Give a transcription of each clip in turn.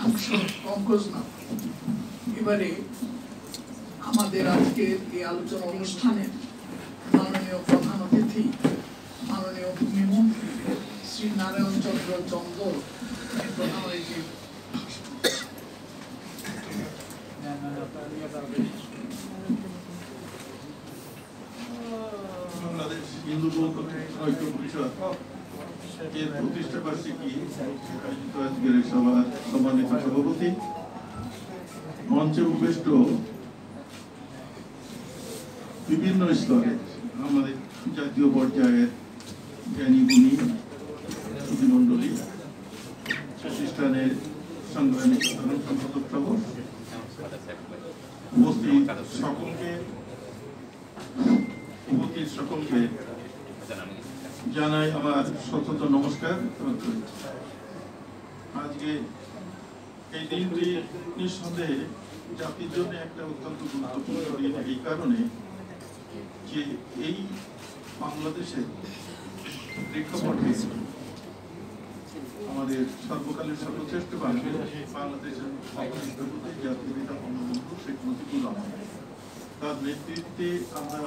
পঙ্কজ না। এবারে আমাদের আজকের এই আলোচনা অনুষ্ঠানে মাননীয় প্রধান অতিথি মাননীয় ভূমিমন্ত্রী শ্রী নারায়ণ চন্দ্র চন্দ্র প্রধান অতিথি বাংলাদেশ হিন্দু বৌদ্ধ ঐক্য পরিষদ এর প্রতিষ্ঠা বার্ষিকী আয়োজিত আজকের এই সভার সম্মানিত সভাপতি, মঞ্চে উপবিষ্ট বিভিন্ন স্তরের আমাদের জাতীয় পর্যায়ের জ্ঞানী গুণী সুধীমণ্ডলী, প্রতিষ্ঠানের সংগ্রামী সাধারণ সম্পাদক সহ উপস্থিত সকলকে জানাই আমার সতত নমস্কার। আজকে এই দিনটি নিঃসন্দেহে জাতির জন্য একটা অত্যন্ত গুরুত্বপূর্ণ দিন, এই কারণে যে এই বাংলাদেশের প্রেক্ষাপটে আমাদের সর্বকালের সর্বশ্রেষ্ঠ বাংলাদেশের জাতির পিতা বঙ্গবন্ধু শেখ মুজিবুর রহমান, তার নেতৃত্বে আমরা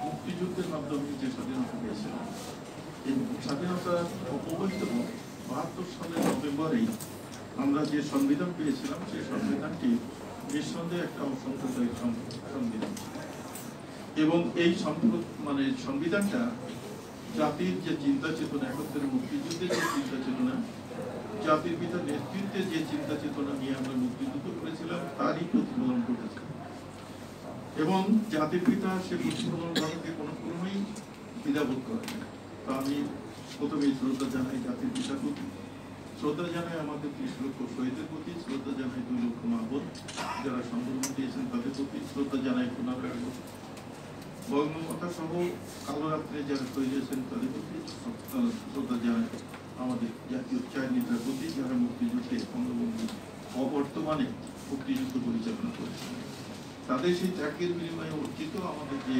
মুক্তিযুদ্ধের মাধ্যমে যে স্বাধীনতা পেয়েছিলাম, এই স্বাধীনতার অবহিত ৭২ সালের নভেম্বরেই আমরা যে সংবিধান পেয়েছিলাম, সেই সংবিধানটি নিঃসন্দেহে একটা অসাম্প্রদায়িক সংবিধান, এবং এই সংবিধানটা জাতির যে চিন্তা চেতনা, একত্রের মুক্তিযুদ্ধের যে চিন্তা চেতনা, জাতির পিতার নেতৃত্বে যে চিন্তা চেতনা নিয়ে আমরা মুক্তিযুদ্ধ করেছিলাম, তারই প্রতিফলন ঘটেছে। এবং জাতির পিতা সে প্রতিফলন ঘটাতে কোনো ক্রমেই দ্বিধাবোধ করেন না। তো আমি প্রথমেই শ্রদ্ধা জানাই জাতির পিতার প্রতি, শ্রদ্ধা জানাই আমাদের ৩০ লক্ষ শহীদের প্রতি, শ্রদ্ধা জানাই ২ লক্ষ মা বোন যারা সংবর্ধনা দিয়েছেন তাদের প্রতি, শ্রদ্ধা জানাই বঙ্গমাতা সহ কালো রাত্রে যারা শহীদ হয়েছেন তাদের প্রতি, শ্রদ্ধা জানাই আমাদের জাতীয় চার নেতার প্রতি যারা মুক্তিযুদ্ধে বঙ্গবন্ধু অবর্তমানে মুক্তিযুদ্ধ পরিচালনা করেছেন। তাদের সেই ত্যাগের বিনিময়ে অর্জিত আমাদের যে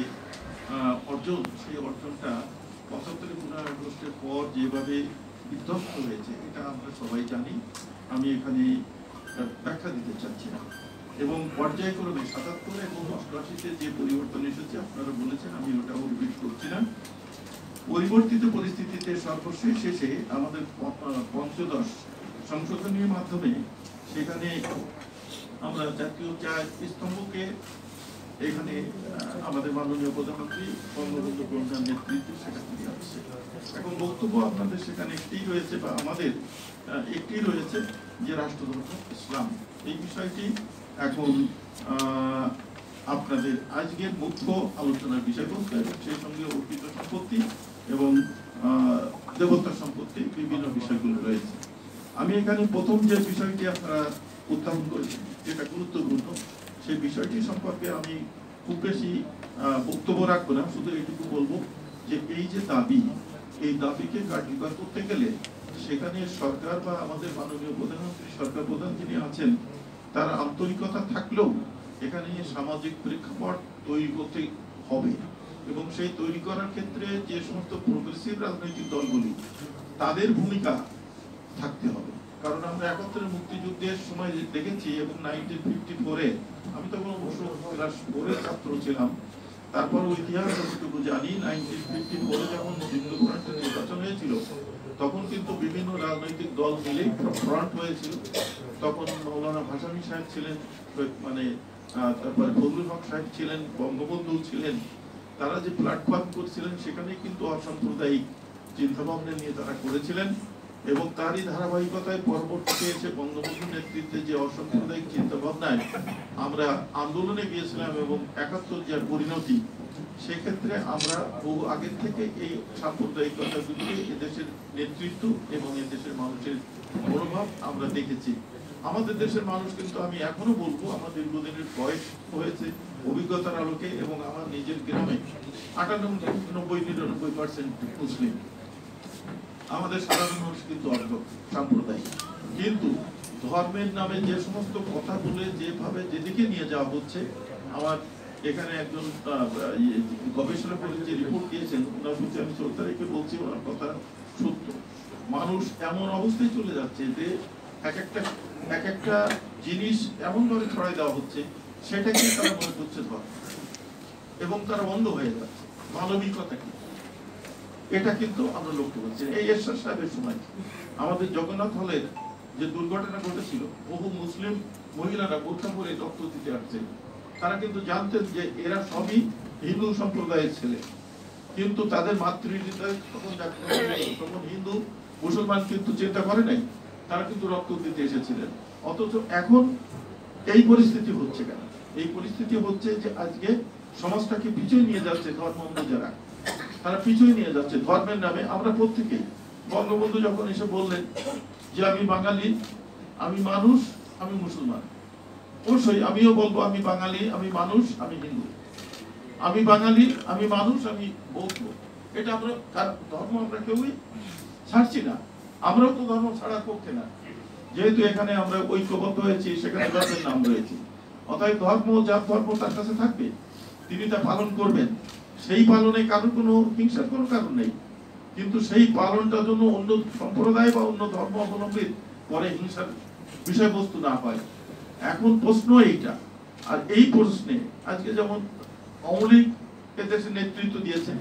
অর্জন, সেই অর্জনটা ৭৫-১৫ আগস্টের পর যেভাবে বিধ্বস্ত হয়েছে এটা আমরা সবাই জানি, আমি এখানে ব্যাখ্যা দিতে চাচ্ছি না। এবং পর্যায়ক্রমে ৭৭ এবং ৮৮-তে যে পরিবর্তন এসেছে আপনারা বলেছেন, আমি ওটাও রিপিট করছি না। পরিবর্তিত পরিস্থিতিতে সর্বশেষ শেষে আমাদের পঞ্চদশ সংশোধনীর মাধ্যমে সেখানে আমরা জাতীয় চার স্তম্ভকে এখানে আমাদের মাননীয় প্রধানমন্ত্রী বঙ্গবন্ধু কন্যার নেতৃত্বে সেখানে নিয়ে আসছে। এখন বক্তব্য আপনাদের সেখানে একটি রয়েছে, বা আমাদের একটি রয়েছে যে রাষ্ট্রধর্ম ইসলাম, এই বিষয়টি এখন আপনাদের আজকের মুখ্য আলোচনার বিষয়বস্তু, এবং সেই সঙ্গে অর্পিত সম্পত্তি এবং দেবতা সম্পত্তি বিভিন্ন বিষয়গুলো রয়েছে। আমি এখানে প্রথম যে বিষয়টি আপনারা উত্থাপন করেছেন যেটা গুরুত্বপূর্ণ, সেই বিষয়টি সম্পর্কে আমি খুব বেশি বক্তব্য রাখবো না, শুধু এইটুকু বলবো যে এই যে দাবি, এই দাবিকে কার্যকর করতে গেলে সেখানে সরকার বা আমাদের মাননীয় প্রধানমন্ত্রী, সরকার প্রধান যিনি আছেন, তার আন্তরিকতা থাকলেও এখানে সামাজিক প্রেক্ষাপট তৈরি করতে হবে, এবং সেই তৈরি করার ক্ষেত্রে যে সমস্ত প্রগ্রেসিভ রাজনৈতিক দলগুলি তাদের ভূমিকা থাকতে হবে। কারণ আমরা একত্রে মুক্তিযুদ্ধের সময় দেখেছি, এবং 1954-এ আমি তখন অবশ্য ক্লাস 4-এর ছাত্র ছিলাম, তারপর ইতিহাস যতটুকু জানি, 1954-এ যখন যুক্তরাষ্ট্রের নির্বাচন হয়েছিল তখন কিন্তু বিভিন্ন রাজনৈতিক দল মিলে ফ্রন্ট হয়েছিল। তখন মৌলানা ভাসানী সাহেব ছিলেন, তারপরে ফজলুল হক সাহেব ছিলেন, বঙ্গবন্ধু ছিলেন, তারা যে প্ল্যাটফর্ম করছিলেন সেখানে কিন্তু অসাম্প্রদায়িক চিন্তাভাবনা নিয়ে তারা করেছিলেন, এবং তারই ধারাবাহিকতায় পরবর্তীতে এসে বঙ্গবন্ধুর নেতৃত্বে যে অসাম্প্রদায়িক চিন্তাভাবনায় আমরা আন্দোলনে গিয়েছিলাম এবং ৭১ যার পরিণতি, সেক্ষেত্রে আমরা বহু আগের থেকে এই সাম্প্রদায়িকতাগুলিকে এদেশের নেতৃত্ব এবং এদেশের মানুষের মনোভাব আমরা দেখেছি। আমাদের দেশের মানুষ কিন্তু, আমি এখনো বলবো, আমার দীর্ঘদিনের বয়স হয়েছে অভিজ্ঞতার আলোকে, এবং আমার নিজের গ্রামে ৯৮-৯৯% মুসলিম, আমাদের সাধারণ মানুষ কিন্তু অর্ধ সাম্প্রদায়িক। কিন্তু ধর্মের নামে যে সমস্ত কথা বলে যেভাবে যেদিকে নিয়ে যাওয়া হচ্ছে, আমার এখানে একজন গবেষণা করে যে রিপোর্ট দিয়েছেন, ওনার প্রতি আমি ১৪ তারিখে বলছি, ওনার কথা সত্য। মানুষ এমন অবস্থায় চলে যাচ্ছে যে এক একটা এক একটা জিনিস এমনভাবে ছড়াই দেওয়া হচ্ছে, সেটাকে তারা মনে করছে ধর্ম, এবং তারা বন্ধ হয়ে যাচ্ছে। মানবিকতা কি, এটা কিন্তু আমরা লক্ষ্য করছি। এই এরশাদ সাহেবের সময় আমাদের জগন্নাথ হলের যে দুর্ঘটনা ঘটেছিল, বহু মুসলিম মহিলারা বোরকা পরে রক্ত দিতে আসছে। তারা কিন্তু জানতেন যে এরা সবই হিন্দু সম্প্রদায়ের ছেলে, কিন্তু তাদের মাতৃহৃদয় তখন হিন্দু মুসলমান কিন্তু চিন্তা করে নাই, তারা কিন্তু রক্ত দিতে এসেছিলেন। অথচ এখন এই পরিস্থিতি হচ্ছে কেন? এই পরিস্থিতি হচ্ছে যে আজকে সমাজটাকে পিছুই নিয়ে যাচ্ছে ধর্মান্ধ যারা, তারা পিছুই নিয়ে যাচ্ছে ধর্মের নামে। আমরা প্রত্যেকেই, বঙ্গবন্ধু যখন এসে বললেন যে আমি বাঙালি, আমি মানুষ, আমি মুসলমান, অবশ্যই আমিও বলবো আমি বাঙালি, আমি মানুষ, আমি হিন্দু, আমি বাঙালি, আমি মানুষ, আমি বৌদ্ধ। এটা আমরা ধর্ম আমরা কেউই ছাড়ছি না, আমরাও তো ধর্ম ছাড়ার পক্ষে না। যেহেতু এখানে আমরা ঐক্যবদ্ধ হয়েছি, সেখানে ধর্মের নাম রয়েছে, অতএব ধর্ম যার ধর্ম তার কাছে থাকবে, তিনি তা পালন করবেন। সেই পালনে কারোর কোনো হিংসার কোনো কারণ নেই, কিন্তু সেই পালনটার জন্য অন্য সম্প্রদায় বা অন্য ধর্ম অবলম্বীর পরে হিংসার বিষয়বস্তু না হয়। এখন প্রশ্ন এইটা। আর এই প্রশ্নে আজকে যেমন আওয়ামী লীগ এদেশে নেতৃত্ব দিয়েছে,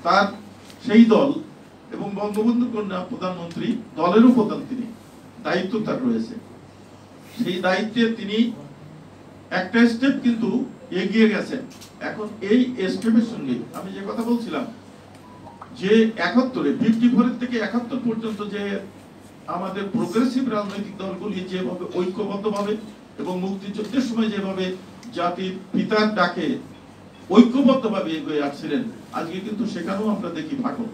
তার সেই দল এবং বঙ্গবন্ধু কন্যা প্রধানমন্ত্রী, দলেরও প্রধান তিনি, দায়িত্ব তার রয়েছে। সেই দায়িত্বে তিনি একটা স্টেপ কিন্তু এগিয়ে গেছেন। এখন এই স্টেপের সঙ্গে আমি যে কথা বলছিলাম যে 54 থেকে 71 পর্যন্ত যে আমাদের প্রোগ্রেসিভ রাজনৈতিক দলগুলি যেভাবে ঐক্যবদ্ধভাবে এবং মুক্তিযুদ্ধের সময় যেভাবে জাতির পিতার ডাকে ঐক্যবদ্ধভাবে এগিয়ে আসছিলেন, আজকে কিন্তু সেখানেও আমরা দেখি ফাটল,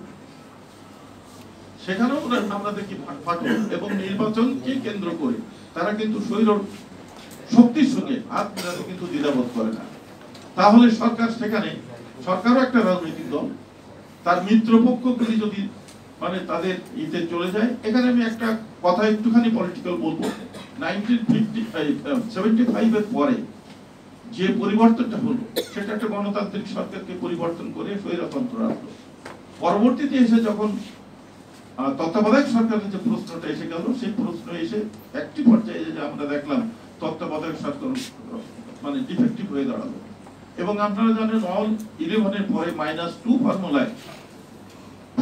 সেখানেও আমরা দেখি ফাটল। এবং নির্বাচনকে কেন্দ্র করে তারা কিন্তু শৈল শক্তির সঙ্গে হাত মেলাতে কিন্তু দ্বিধাবোধ করে না। তাহলে সরকার, সেখানে সরকারও একটা রাজনৈতিক দল, তার মিত্রপক্ষগুলি যদি মানে তাদের ইতে চলে যায়। এখানে আমি একটা কথা একটুখানি পলিটিক্যাল বলবো। 1975 এর পরে যে পরিবর্তনটা হলো, সেটা একটা গণতান্ত্রিক সরকারকে পরিবর্তন করে স্বৈরতন্ত্র আসলো। পরবর্তীতে এসে যখন তত্ত্বাবধায়ক সরকারের যে প্রশ্নটা এসে গেল, সেই প্রশ্ন এসে একটি পর্যায়ে যে আমরা দেখলাম তত্ত্বাবধায়ক সরকার মানে ডিফেক্টিভ হয়ে দাঁড়ালো। এবং আপনারা জানেন all-11 পরে -2 ফর্মুলায়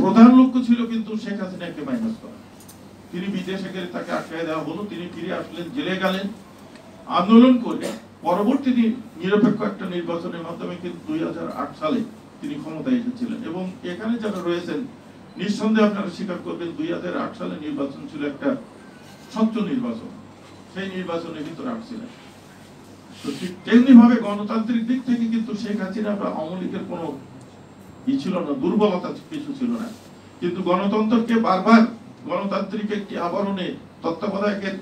প্রধান লক্ষ্য ছিল কিন্তু শেখ হাসিনাকে মাইনাস করা। তিনি বিদেশে গেলে তাকে আটকায় দেওয়া হলো, তিনি ফিরে আসলেন, জেলে গেলেন, আন্দোলন করে পরবর্তী নিরপেক্ষ একটা নির্বাচনের মাধ্যমে কিন্তু 2008 সালে তিনি ক্ষমতায় এসেছিলেন। এবং এখানে যারা রয়েছেন নিঃসন্দেহে আপনারা স্বীকার করবেন 2008 সালে নির্বাচন ছিল একটা স্বচ্ছ নির্বাচন, সেই নির্বাচনের ভিতরে আসছিলেন। তো ঠিক তেমনি ভাবে গণতান্ত্রিক দিক থেকে কিন্তু শেখ হাসিনা বা আওয়ামী লীগের কোনো ছিল না, দুর্বলতা কিছু ছিল না। কিন্তু গণতন্ত্রকে বারবার গণতান্ত্রিক একটি আবরণে তত্ত্বাবধায়কের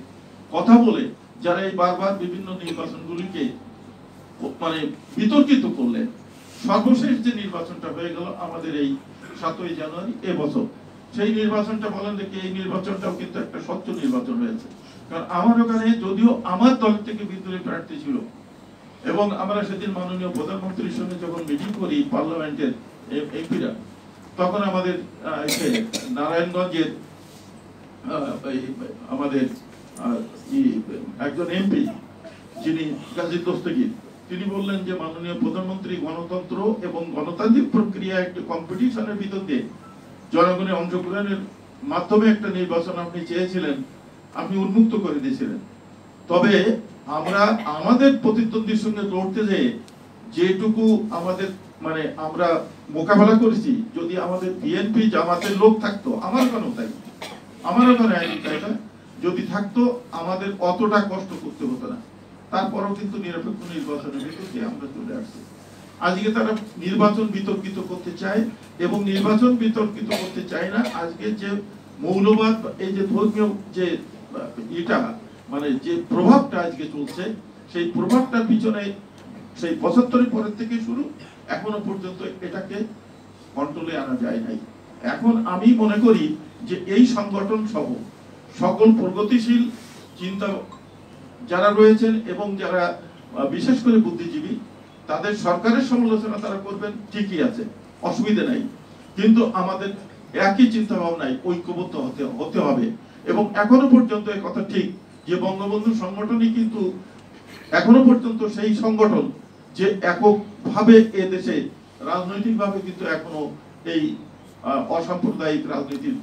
কথা বলে যারা এই বারবার বিভিন্ন নির্বাচনগুলিকে মানে বিতর্কিত করলেন, সর্বশেষ যে নির্বাচনটা হয়ে গেল আমাদের এই 7ই জানুয়ারি এবছর, সেই নির্বাচনটা বলেন দেখি, এই নির্বাচনটাও কিন্তু একটা স্বচ্ছ নির্বাচন হয়েছে। কারণ আমার ওখানে যদিও আমার দল থেকে বিদ্রোহী প্রার্থী ছিল, এবং আমরা সেদিন মাননীয় প্রধানমন্ত্রীর সঙ্গে যখন মিটিং করি পার্লামেন্টের এমপিরা, তখন আমাদের নারায়ণগঞ্জের আমাদের একজন এমপি যিনি গাজী দস্তগীর, তিনি বললেন যে মাননীয় প্রধানমন্ত্রী গণতন্ত্র এবং গণতান্ত্রিক প্রক্রিয়া একটি কম্পিটিশনের ভিতর দিয়ে জনগণের অংশগ্রহণের মাধ্যমে একটা নির্বাচন আপনি চেয়েছিলেন, আপনি উন্মুক্ত করে দিয়েছিলেন। তবে আমরা আমাদের প্রতিদ্বন্দ্বীর সঙ্গে লড়তে যেয়ে যেটুকু আমাদের মানে আমরা মোকাবেলা করেছি, যদি আমাদের বিএনপি জামাতের লোক থাকতো, আমার ওখানেও তাই, আমার ওখানে আইডিটা যদি থাকতো, আমাদের অতটা কষ্ট করতে হতো না। তারপরেও কিন্তু নিরপেক্ষ নির্বাচনের ভিতর দিয়ে আমরা চলে আসছি। আজকে তারা নির্বাচন বিতর্কিত করতে চায়, এবং নির্বাচন বিতর্কিত করতে চায় না। আজকে যে মৌলবাদ, এই যে ধর্মীয় যে এটা মানে যে প্রভাবটা আজকে চলছে, সেই প্রভাবটার পিছনে সেই 75 পরের থেকে শুরু এখনো পর্যন্ত এটাকে কন্ট্রোলে আনা যায় নাই। এখন আমি মনে করি যে এই সংগঠন সহ সকল প্রগতিশীল চিন্তা যারা রয়েছেন এবং যারা বিশেষ করে বুদ্ধিজীবী, তাদের সরকারের সমালোচনা তারা করবেন, ঠিকই আছে, অসুবিধা নাই, কিন্তু আমাদের একই চিন্তা ভাবনায় ঐক্যবদ্ধ হতে হবে। এবং এখনো পর্যন্ত এই কথা ঠিক যে বঙ্গবন্ধু সংগঠনই কিন্তু এখনো পর্যন্ত সেই সংগঠন যে এককভাবে এ দেশে রাজনৈতিকভাবে কিন্তু এখনো এই অসাম্প্রদায়িক রাজনীতির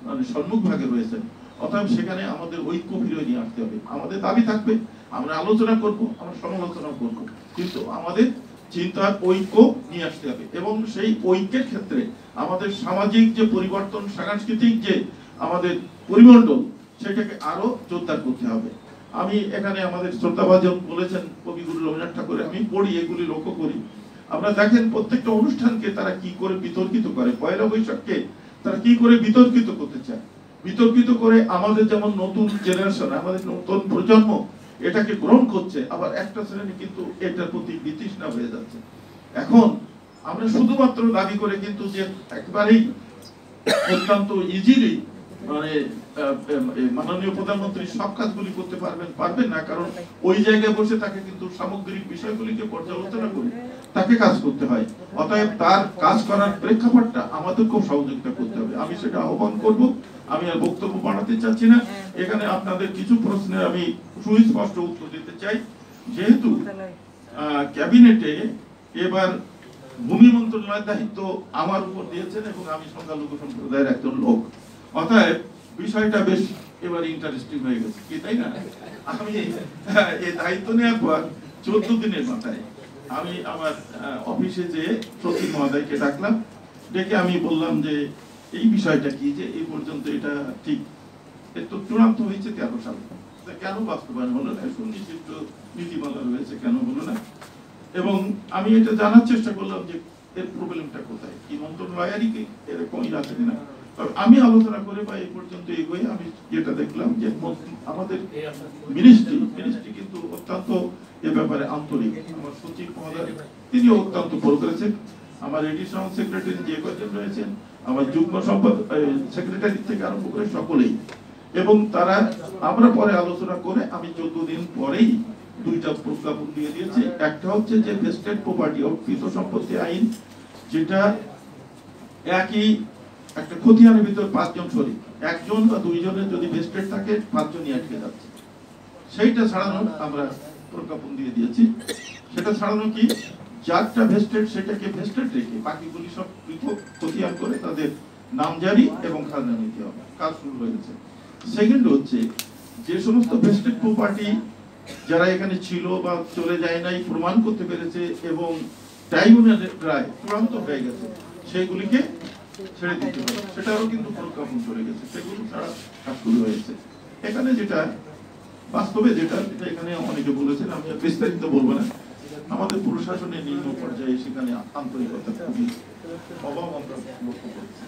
মানে সম্মুখ ভাগে রয়েছে। অতএব সেখানে আমাদের ঐক্য ফিরিয়ে নিয়ে আসতে হবে। আমাদের দাবি থাকবে, আমরা আলোচনা করব, আমরা সমালোচনা করব, কিন্তু আমাদের চিন্তার ঐক্য নিয়ে আসতে হবে। এবং সেই ঐক্যের ক্ষেত্রে আমাদের সামাজিক যে পরিবর্তন, সাংস্কৃতিক যে আমাদের পরিমণ্ডল, সেটাকে আরো জোরদার করতে হবে। আমি এখানে আমাদের শ্রদ্ধাভাজন বলেছেন কবিগুরু রবীন্দ্রনাথ ঠাকুরের, আমি পড়ি, এগুলি লক্ষ্য করি। আমরা দেখেন প্রত্যেকটা অনুষ্ঠানকে তারা কি করে বিতর্কিত করে, পয়লা বৈশাখকে তারা কি করে বিতর্কিত করতে চায়, বিতর্কিত করে আমাদের যেমন নতুন জেনারেশন, আমাদের নতুন প্রজন্ম এটাকে গ্রহণ করছে, আবার একটা শ্রেণী কিন্তু এটার প্রতি বিতৃষ্ণা হয়ে যাচ্ছে। এখন আমরা শুধুমাত্র দাবি করে কিন্তু যে একেবারেই অত্যন্ত ইজিলি মানে মাননীয় প্রধানমন্ত্রী সব কাজগুলি করতে পারবেন না, কারণ ওই জায়গায় বসে তাকে কিন্তু সামগ্রিক বিষয়গুলিকে পর্যালোচনা করে তাকে কাজ করতে হয়। অতএব তার কাজ করার প্রেক্ষাপটটা আমাদেরকেও সহযোগিতা করতে হবে। আমি সেটা আহ্বান করব। আমি আর বক্তব্য বাড়াতে চাচ্ছি না। এখানে আপনাদের কিছু প্রশ্নের আমি সুস্পষ্ট উত্তর দিতে চাই। যেহেতু ক্যাবিনেটে এবার ভূমি মন্ত্রণালয়ের দায়িত্ব আমার উপর দিয়েছেন এবং আমি সংখ্যালঘু সম্প্রদায়ের একজন লোক, অতএব বিষয়টা বেশ এবার ইন্টারেস্টিং হয়ে গেছে, কি তাই না? আমি এই দায়িত্ব নেওয়ার পর 14 দিনের মাথায় আমি আমার অফিসে যে সচিব মহোদয়কে ডাকলাম, ডেকে আমি বললাম যে এই বিষয়টা কি, যে এই পর্যন্ত এটা ঠিক একটু চূড়ান্ত হয়েছে 13 সালে, কেন বাস্তবায়ন হলো না, সুনির্দিষ্ট নীতিমালা রয়েছে কেন হলো না। এবং আমি এটা জানার চেষ্টা করলাম যে এর প্রবলেমটা কোথায়, কি মন্ত্রণালয়েরই কি এরকমই আছে কিনা। আমি আলোচনা করে বা এই পর্যন্ত এগোই আমি যেটা দেখলাম যে আমাদের মিনিস্ট্রি কিন্তু অত্যন্ত এ ব্যাপারে আন্তরিক। আমার সচিব মহোদয় তিনি অত্যন্ত বড় করেছেন, আমার এডিশনাল সেক্রেটারি যে কয়েকজন রয়েছেন, আমার যুগ্ম সম্পাদক সেক্রেটারি থেকে আরম্ভ করে সকলেই। এবং তারা আমরা পরে আলোচনা করে আমি 14 দিন পরেই 2টা প্রজ্ঞাপন দিয়ে দিয়েছি। একটা হচ্ছে যে ভেস্টেড প্রপার্টি অর্পিত সম্পত্তি আইন, যেটা একই একটা খতিয়ানের ভিতর 5 জন শরীক, একজন বা 2 জনের যদি ভেস্টেড থাকে 5 জনই আটকে যাচ্ছে, সেইটা ছাড়ানো আমরা প্রজ্ঞাপন দিয়ে দিয়েছি। সেটা ছাড়ানো কি, যারটা ভেস্টেড সেটাকে ভেস্টেড রেখে বাকিগুলি সব পৃথক খতিয়ান করে তাদের নামজারি এবং খাজনা নিতে হবে, কাজ শুরু হয়ে গেছে। সেকেন্ড হচ্ছে যে সমস্ত ভেস্টেড প্রপার্টি যারা এখানে ছিল বা চলে যায় নাই প্রমাণ করতে পেরেছে এবং ট্রাইব্যুনালের রায় চূড়ান্ত হয়ে গেছে, সেইগুলিকে ছেড়ে দিতে হবে, সেটাও কিন্তু প্রজ্ঞাপন চলে গেছে, সেগুলো ছাড়া কাজ শুরু হয়েছে। এখানে যেটা বাস্তবে যেটা এখানে অনেকে বলেছেন, আমি বিস্তারিত বলবো না, আমাদের প্রশাসনের নিম্ন পর্যায়ে সেখানে আন্তরিকতা খুবই অভাব আমরা লক্ষ্য করছি।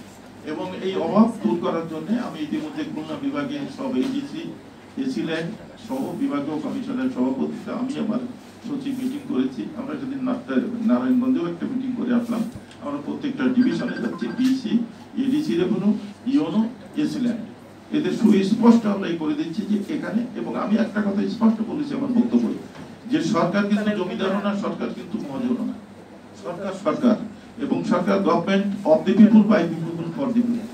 এবং এই অভাব দূর করার জন্য আমি ইতিমধ্যে খুলনা বিভাগে সব এডিসি এসিল্যান্ড সহ বিভাগীয় কমিশনের সভাপতিতে আমি আমার সচিব মিটিং করেছি। আমরা যদি নারায়ণগঞ্জেও একটা মিটিং করে আসলাম, আমরা প্রত্যেকটা ডিভিশনে যাচ্ছি, DC ADC revenue YONO AC land, এদের সুস্পষ্ট আমরা করে দিচ্ছি যে এখানে। এবং আমি একটা কথা স্পষ্ট বলেছি আমার বক্তব্য, যে সরকার কিন্তু জমিদারও না, সরকার কিন্তু মহাজনও না, সরকার সরকার, এবং সরকার government of the people by people for the people.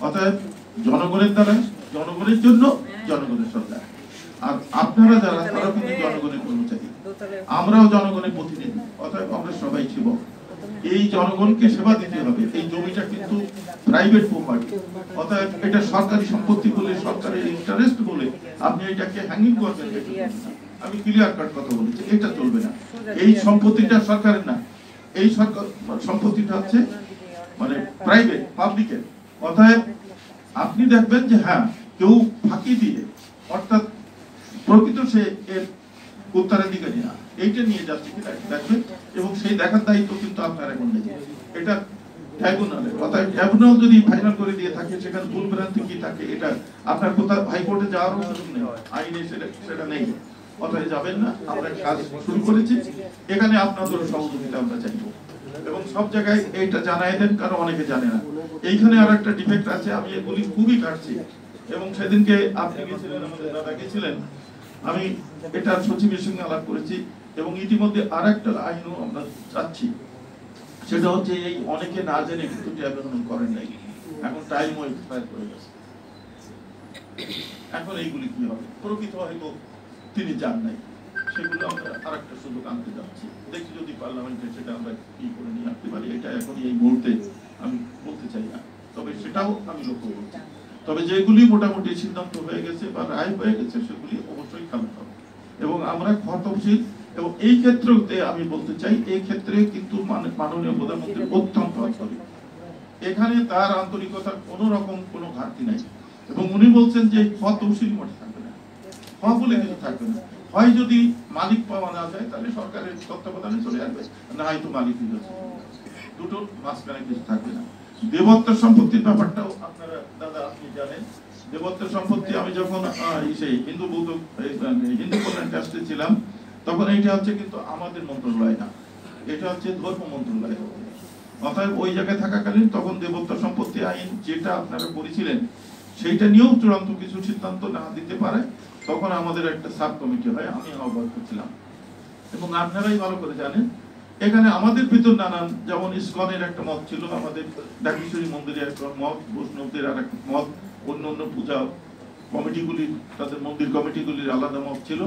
অতএব জনগণের দ্বারা, জনগণের জন্য, জনগণের সরকার। আর আপনারা যারা, তারা কিন্তু জনগণের কর্মচারী, আমরাও জনগণের প্রতিনিধি, অতএব আমরা সবাই সেবক। এই জনগণকে সেবা দিতে হবে। এই জমিটা কিন্তু প্রাইভেট প্রপার্টি, অতএব এটা সরকারি সম্পত্তি বলে, সরকারের ইন্টারেস্ট বলে আপনি এটাকে হ্যাঙ্গিং করবেন, আমি ক্লিয়ার কাট কথা বলেছি, এটা চলবে না। এই সম্পত্তিটা সরকারের না, এই সরকার সম্পত্তিটা হচ্ছে মানে প্রাইভেট, পাবলিকের। অতএব আপনি দেখবেন যে হ্যাঁ কেউ ফাঁকি দিয়ে, অর্থাৎ প্রকৃত সে এর উত্তরাধিকারী না, এইটা নিয়ে যাচ্ছে কিনা দেখবেন, এবং সেই দেখার দায়িত্ব কিন্তু আপনার এখন নেই, এটা ট্রাইব্যুনালের। অতএব ট্রাইব্যুনাল যদি ফাইনাল করে দিয়ে থাকে, সেখানে ভুল ভ্রান্তি কি থাকে, এটা আপনার কোথাও হাইকোর্টে যাওয়ারও সুযোগ নেই, আইনে সেটা নেই। অতএব যাবেন না, আমরা কাজ শুরু করেছি, এখানে আপনাদের সহযোগিতা আমরা চাইব এবং সব জায়গায় এইটা জানাই দেন, কারণ অনেকে জানে না। এইখানে আর একটা ডিফেক্ট আছে, আমি এগুলি খুবই কাটছি, এবং সেদিনকে আপনি গেছিলেন, আমাদের দাদা গেছিলেন, আমি এটা সচিবের সঙ্গে আলাপ করেছি, এবং ইতিমধ্যে আর একটা আইনও আমরা চাচ্ছি, সেটা হচ্ছে এই অনেকে না জেনে কিন্তু ট্যাবেন করেন নাই, এখন টাইমও এক্সপায়ার করে গেছে। এখন এইগুলি কি হবে, প্রকৃত হয়তো তিনি জান নাই, সেগুলো আমরা আর একটা সুযোগ আনতে যাচ্ছি, দেখি যদি পার্লামেন্টে সেটা আমরা কি করে নিয়ে আসতে পারি। এটা এখন এই মুহূর্তে আমি বলতে চাই না, তবে সেটাও আমি লক্ষ্য করছি। তবে যেগুলি মোটামুটি সিদ্ধান্ত হয়ে গেছে বা রায় হয়ে গেছে সেগুলি অবশ্যই খেলা হবে। এবং আমরা তফসিল এবং এই ক্ষেত্রেতে আমি বলতে চাই, এই ক্ষেত্রে কিন্তু মাননীয় প্রধানমন্ত্রী অত্যন্ত আন্তরিক, এখানে তার আন্তরিকতার কোন রকম কোনো ঘাটতি নাই। এবং উনি বলছেন যে তফসিল মোটে থাকবে না, বলে কিছু থাকবে না, হয় যদি মালিক পাওয়া না যায় তাহলে সরকারের তত্ত্বাবধানে চলে আসবে, না হয়তো মালিক দুটোর মাঝখানে কিছু থাকবে না। দেবত্ব সম্পত্তির ব্যাপারটাও আপনারা দাদা আপনি জানেন, দেবত্ব সম্পত্তি আমি যখন সেই হিন্দু কল্যাণ ট্রাস্টে ছিলাম তখন এইটা হচ্ছে কিন্তু আমাদের মন্ত্রণালয় না, এটা হচ্ছে ধর্ম মন্ত্রণালয়। অতএব ওই জায়গায় থাকাকালীন তখন দেবত্ব সম্পত্তি আইন যেটা আপনারা করেছিলেন সেইটা নিয়েও চূড়ান্ত কিছু সিদ্ধান্ত না দিতে পারে, তখন আমাদের একটা সাব কমিটি হয়, আমি আহ্বায়ক করছিলাম। এবং আপনারাই ভালো করে জানেন এখানে আমাদের ভিতর নানান, যেমন ইসকনের একটা মত ছিল, আমাদের ডাকেশ্বরী মন্দিরের একটা মত, বৈষ্ণবদের আর একটা মত, অন্য অন্য পূজা কমিটিগুলি তাদের মন্দির কমিটিগুলির আলাদা মত ছিল।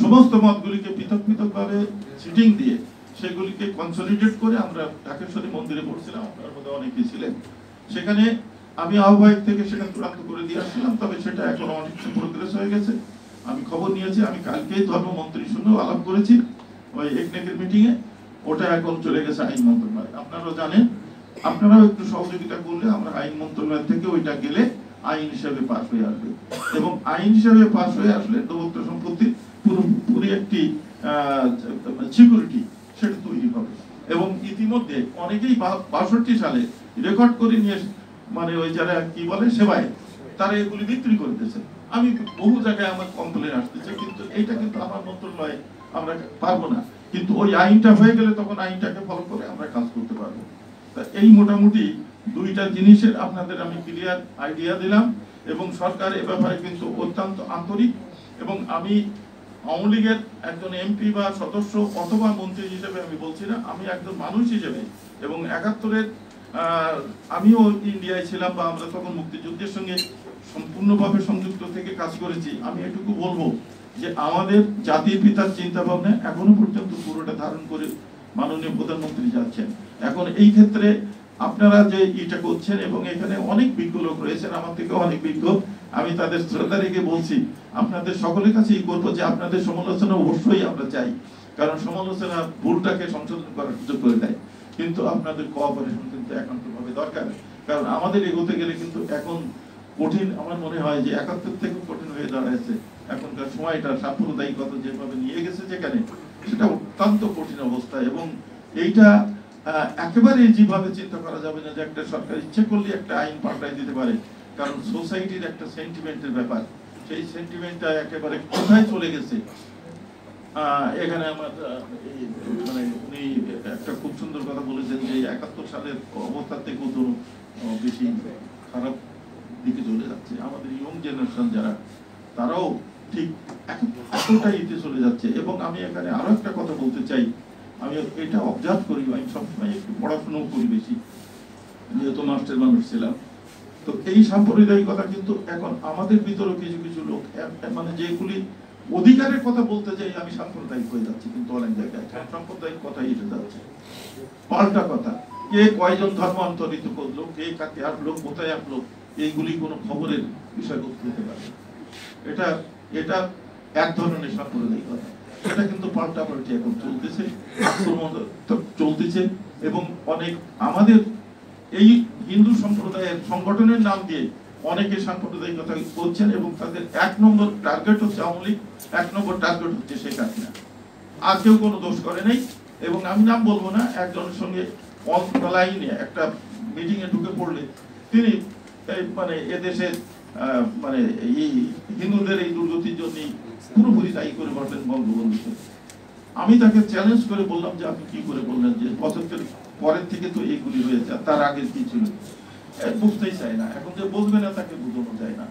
সমস্ত মতগুলিকে পৃথক পৃথক ভাবে সিটিং দিয়ে সেগুলিকে কনসলিডেট করে আমরা ঢাকেশ্বরী মন্দিরে পড়ছিলাম, আপনার মধ্যে অনেকেই ছিলেন সেখানে। আমি আহ্বায়ক থেকে সেটা চূড়ান্ত করে দিয়ে আসছিলাম, তবে সেটা এখন অনেকটা প্রোগ্রেস হয়ে গেছে, আমি খবর নিয়েছি, আমি কালকেই ধর্মমন্ত্রীর সঙ্গেও আলাপ করেছি ওই একনেকের মিটিং এ, ওটা এখন চলে গেছে আইন মন্ত্রণালয়। আপনারাও জানেন, আপনারাও একটু সহযোগিতা করলে আমরা আইন মন্ত্রণালয় থেকে ওইটা গেলে আইন হিসেবে পাস হয়ে আসবে, এবং আইন হিসেবে পাস হয়ে আসলে দেবত্ব সম্পত্তির পুরোপুরি একটি সিকিউরিটি সেটা তৈরি হবে। এবং ইতিমধ্যে অনেকেই ৬২ সালে রেকর্ড করে নিয়ে, মানে ওই যারা কি বলে সেবায়, তারা এগুলি বিক্রি করে দিয়েছে। আমি বহু জায়গায় আমার কমপ্লেন আসতেছে, কিন্তু এইটা কিন্তু আমার মন্ত্রণালয়ে আমরা পারবো না, কিন্তু ওই আইনটা হয়ে গেলে তখন আইনটাকে ফলো করে আমরা কাজ করতে পারবো। তা এই মোটামুটি দুইটা জিনিসের আপনাদের আমি ক্লিয়ার আইডিয়া দিলাম, এবং সরকার এ ব্যাপারে কিন্তু অত্যন্ত আন্তরিক। এবং আমি আওয়ামী লীগের একজন এমপি বা সদস্য অথবা মন্ত্রী হিসেবে আমি বলছি না, আমি একজন মানুষ হিসেবে, এবং ৭১-এর আমিও ইন্ডিয়ায় ছিলাম বা আমরা তখন মুক্তিযুদ্ধের সঙ্গে সম্পূর্ণভাবে সংযুক্ত থেকে কাজ করেছি, আমি এটুকু বলবো যে আমাদের জাতির পিতার চিন্তা ভাবনা এখনো পর্যন্ত পুরোটা ধারণ করে মাননীয় প্রধানমন্ত্রী যাচ্ছেন। এখন এই ক্ষেত্রে আপনারা যে এটা করছেন, এবং এখানে অনেক বিজ্ঞ লোক রয়েছেন, আমার থেকে অনেক বিজ্ঞ, আমি তাদের শ্রদ্ধা রেখে বলছি, আপনাদের সকলের কাছেই করবো যে আপনাদের সমালোচনা অবশ্যই আমরা চাই, কারণ সমালোচনা ভুলটাকে সংশোধন করার সুযোগ করে দেয়, কিন্তু আপনাদের কোঅপারেশন কিন্তু একান্তভাবে দরকার। কারণ আমাদের এগোতে গেলে কিন্তু এখন কঠিন, আমার মনে হয় যে ৭১ থেকে কঠিন হয়ে দাঁড়াচ্ছে এখনকার সময়টা, সাম্প্রদায়িকতা যেভাবে নিয়ে গেছে যেখানে, সেটা অত্যন্ত কঠিন অবস্থা। এবং এইটা একেবারে যেভাবে চিন্তা করা যাবে না যে একটা সরকার ইচ্ছে করলে একটা আইন পাল্টাই দিতে পারে, কারণ সোসাইটির একটা সেন্টিমেন্টের ব্যাপার, সেই সেন্টিমেন্টটা একেবারে কোথায় চলে গেছে। এখানে আমার মানে উনি একটা খুব সুন্দর কথা বলেছেন যে ৭১ সালের অবস্থা থেকে তো বেশি খারাপ দিকে চলে যাচ্ছে, আমাদের ইয়ং জেনারেশন যারা, তারাও ঠিক এতটা ইতে চলে যাচ্ছে। এবং আমি এখানে আরো একটা কথা বলতে চাই, আমি এটা অবজার্ভ করি, আমি সবসময় একটু পড়াশোনাও করি বেশি, যেহেতু মাস্টার মানুষ ছিলাম, তো এই সাম্প্রদায়িকতা কিন্তু এখন আমাদের ভিতরে কিছু কিছু লোক, মানে যেগুলি অধিকারের কথা বলতে যাই আমি সাম্প্রদায়িক হয়ে যাচ্ছি, কিন্তু অনেক জায়গায় সাম্প্রদায়িক কথাই এসে যাচ্ছে, পাল্টা কথা, কে কয়জন ধর্মান্তরিত করলো, কে কাকে আসলো, কোথায় আসলো, এইগুলি কোনো খবরের বিষয়বস্তু হতে পারে। এটা এটা এক ধরনের সাম্প্রদায়িকতা, এটা কিন্তু পাল্টাপাল্টি এখন চলতেছে, চলতেছে। এবং অনেক আমাদের এই হিন্দু সম্প্রদায়ের সংগঠনের নাম দিয়ে অনেকে সাম্প্রদায়িকতা করছেন, এবং তাদের ১ নম্বর টার্গেট হচ্ছে আওয়ামী লীগ, ১ নম্বর টার্গেট হচ্ছে শেখ হাসিনা। আর কেউ কোনো দোষ করে নাই। এবং আমি নাম বলবো না, একজনের সঙ্গে অনলাইনে একটা মিটিং এ ঢুকে পড়লে তিনি মানে এদেশের মানে এই হিন্দুদের এই দুর্গতির জন্য পুরোপুরি দায়ী করে বললেন বঙ্গবন্ধুকে। আমি তাকে চ্যালেঞ্জ করে বললাম যে আপনি কি করে বললেন যে ৭৫ পরের থেকে তো এইগুলি হয়েছে, তার আগে কি ছিল, বুঝতেই চায় না, এখন যে বলবে না তাকে বোঝানো যায় না।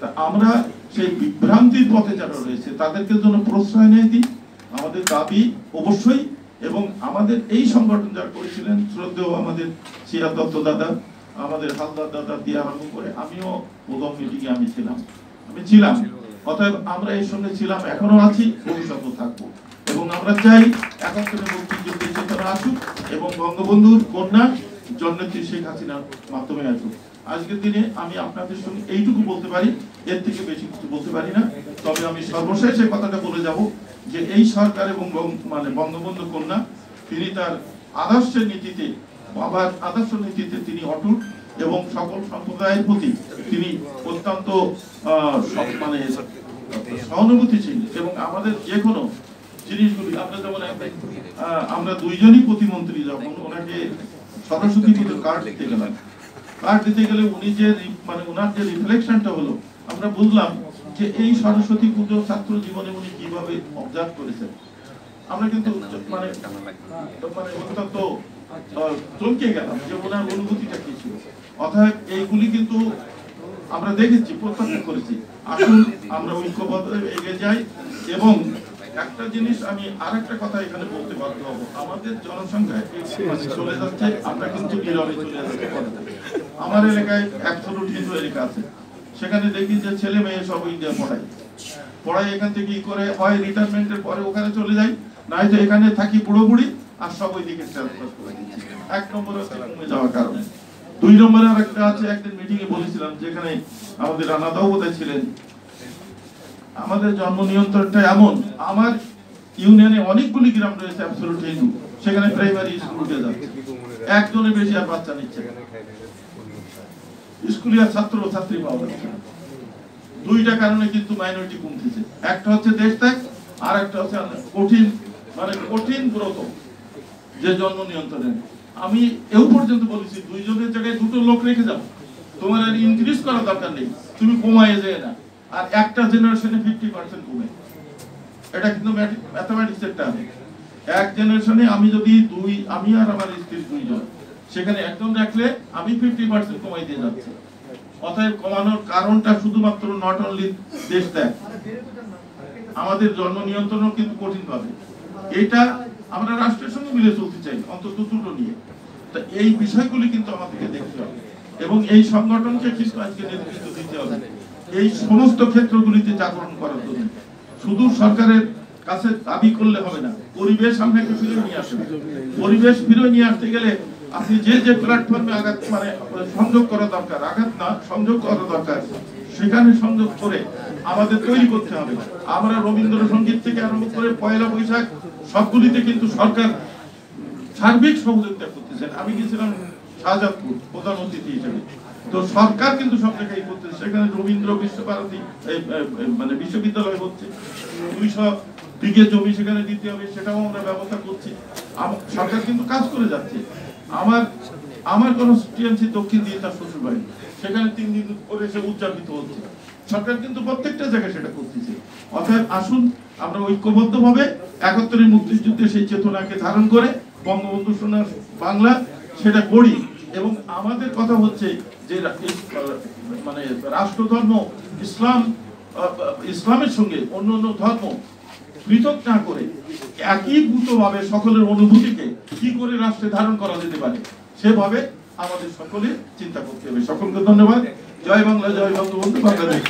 তা আমরা সেই বিভ্রান্তির পথে যারা রয়েছে তাদেরকে জন্য প্রশ্রয় নিয়ে দিই, আমাদের দাবি অবশ্যই। এবং আমাদের এই সংগঠন যারা করেছিলেন শ্রদ্ধেয় আমাদের সিরাজ দত্ত দাদা, আমাদের হালদার দাদা দিয়ে আরম্ভ করে, আমিও প্রথম মিটিংয়ে আমি ছিলাম, আমি ছিলাম, অতএব আমরা এর সঙ্গে ছিলাম, এখনো আছি, ভবিষ্যতেও থাকবো। এবং আমরা চাই 71 মুক্তিযুদ্ধের চেতনা আসুক এবং বঙ্গবন্ধুর কন্যা জননেত্রী শেখ হাসিনার মাধ্যমে আসুক। আজকের দিনে আমি আপনাদের সঙ্গে এইটুকু বলতে পারি, এর থেকে বেশি কিছু বলতে পারি না। তবে আমি সর্বশেষ এই কথাটা বলে যাব যে এই সরকার এবং বঙ্গবন্ধু কন্যা তিনি তার আদর্শের নীতিতে, বাবার আদর্শ নীতিতে তিনি অটুট এবং সকল সম্প্রদায়ের প্রতি তিনি অত্যন্ত সহানুভূতিশীল এবং আমাদের যে কোনো জিনিসগুলি আমরা যেমন আমরা দুইজনই প্রতিমন্ত্রী যখন ওনাকে সরস্বতী পুজোর কার্ড দিতে গেলাম, কার্ড দিতে গেলে উনি যে ওনার যে রিফ্লেকশনটা হলো, আমরা বুঝলাম যে এই সরস্বতী পুজো ছাত্র জীবনে উনি কিভাবে অবজার্ভ করেছেন। আমরা কিন্তু অত্যন্ত চমকে গেলাম যে ওনার অনুভূতিটা কি ছিল। অতএব এইগুলি কিন্তু আমরা দেখেছি, প্রত্যক্ষ করেছি। আসুন আমরা ঐক্যবদ্ধ এগিয়ে যাই। এবং একটা জিনিস আমি আরেকটা কথা এখানে বলতে বাধ্য হব, আমাদের জনসংখ্যা চলে যাচ্ছে, আমরা কিন্তু নীরবে চলে যাচ্ছি। আমার এলাকায় অ্যাবসলিউট হিন্দু এলাকা আছে, সেখানে দেখি যে ছেলে মেয়ে সব ইন্ডিয়া পড়ায় এখান থেকে কি করে হয় রিটায়ারমেন্টের পরে ওখানে চলে যায়, নাই তো এখানে থাকি বুড়ো বুড়ি আর সব ওই দিকে ট্রান্সফার করে দিচ্ছি। 1 নম্বর হচ্ছে কমে যাওয়ার কারণে। 2 নম্বরে আরেকটা আছে, একদিন মিটিং এ বলেছিলাম, যেখানে আমাদের রানাদাও বোধহয় ছিলেন, আমাদের জন্ম নিয়ন্ত্রণটা এমন, আমার ইউনিয়নে অনেকগুলি গ্রাম রয়েছে অ্যাবসলিউট হিন্দু, সেখানে প্রাইমারি স্কুল উঠে যাচ্ছে, একজনের বেশি আর বাচ্চা নিচ্ছে, স্কুলে আর ছাত্র ছাত্রী পাওয়া যাচ্ছে। 2টা কারণে কিন্তু মাইনরিটি কমতেছে, একটা হচ্ছে দেশ ত্যাগ, আর একটা হচ্ছে কঠিন ব্রত যে জন্ম নিয়ন্ত্রণের। আমি এও পর্যন্ত বলেছি 2 জনের জায়গায় 2টো লোক রেখে যাও, তোমার আর ইনক্রিজ করার দরকার নেই, তুমি কমায় যায় না। আর একটা জেনারেশনে 50% কমে, এটা কিন্তু ম্যাথমেটিক্স একটা। এক জেনারেশনে আমি যদি আমি আর আমার স্ত্রী 2 জন, সেখানে একজন রাখলে আমি 50% কমাই দিয়ে যাচ্ছি। অতএব কমানোর কারণটা শুধুমাত্র নট অনলি দেশ ত্যাগ, আমাদের জন্ম নিয়ন্ত্রণও কিন্তু কঠিন পাবে। এটা আমরা রাষ্ট্রের সঙ্গে মিলে চলতে চাই, অন্তত 2টো নিয়ে। তো এই বিষয়গুলি কিন্তু আমাদেরকে দেখতে হবে এবং এই সংগঠনকে কিন্তু আজকে নেতৃত্ব দিতে হবে এই সমস্ত ক্ষেত্রগুলিতে জাগরণ করার জন্য। শুধু সরকারের কাছে দাবি করলে হবে না, পরিবেশ আপনাকে ফিরে নিয়ে আসবে। পরিবেশ ফিরে নিয়ে আসতে গেলে আপনি যে প্ল্যাটফর্মে সংযোগ করা দরকার, সংযোগ করা দরকার, সেখানে সংযোগ করে আমাদের তৈরি করতে হবে। আমরা রবীন্দ্রসঙ্গীত থেকে আরম্ভ করে পয়লা বৈশাখ সবগুলিতে কিন্তু সরকার সার্বিক সহযোগিতা করতেছেন। আমি গেছিলাম শাহজাদপুর প্রধান অতিথি হিসেবে, তো সরকার কিন্তু সব জায়গায় করতেছে। সেখানে রবীন্দ্র বিশ্বভারতী বিশ্ববিদ্যালয় হচ্ছে, 200 বিঘে জমি সেখানে দিতে হবে, সেটাও আমরা ব্যবস্থা করছি। সরকার কিন্তু কাজ করে যাচ্ছে। আমার কনস্টিটিউয়েন্সি দক্ষিণ দিয়ে তার শ্বশুর বাড়ি, সেখানে 3 দিন করে সে উদযাপিত হচ্ছে। সরকার কিন্তু প্রত্যেকটা জায়গায় সেটা করতেছে। অতএব আসুন আমরা ঐক্যবদ্ধভাবে 71 মুক্তিযুদ্ধের সেই চেতনাকে ধারণ করে বঙ্গবন্ধু সোনার বাংলা সেটা করি। এবং আমাদের কথা হচ্ছে যে রাষ্ট্রধর্ম ইসলামের সঙ্গে অন্য ধর্ম পৃথক না করে একীভূতভাবে সকলের অনুভূতিকে কি করে রাষ্ট্রে ধারণ করা যেতে পারে, সেভাবে আমাদের সকলে চিন্তা করতে হবে। সকলকে ধন্যবাদ। জয় বাংলা, জয় বঙ্গবন্ধু, বাংলাদেশ।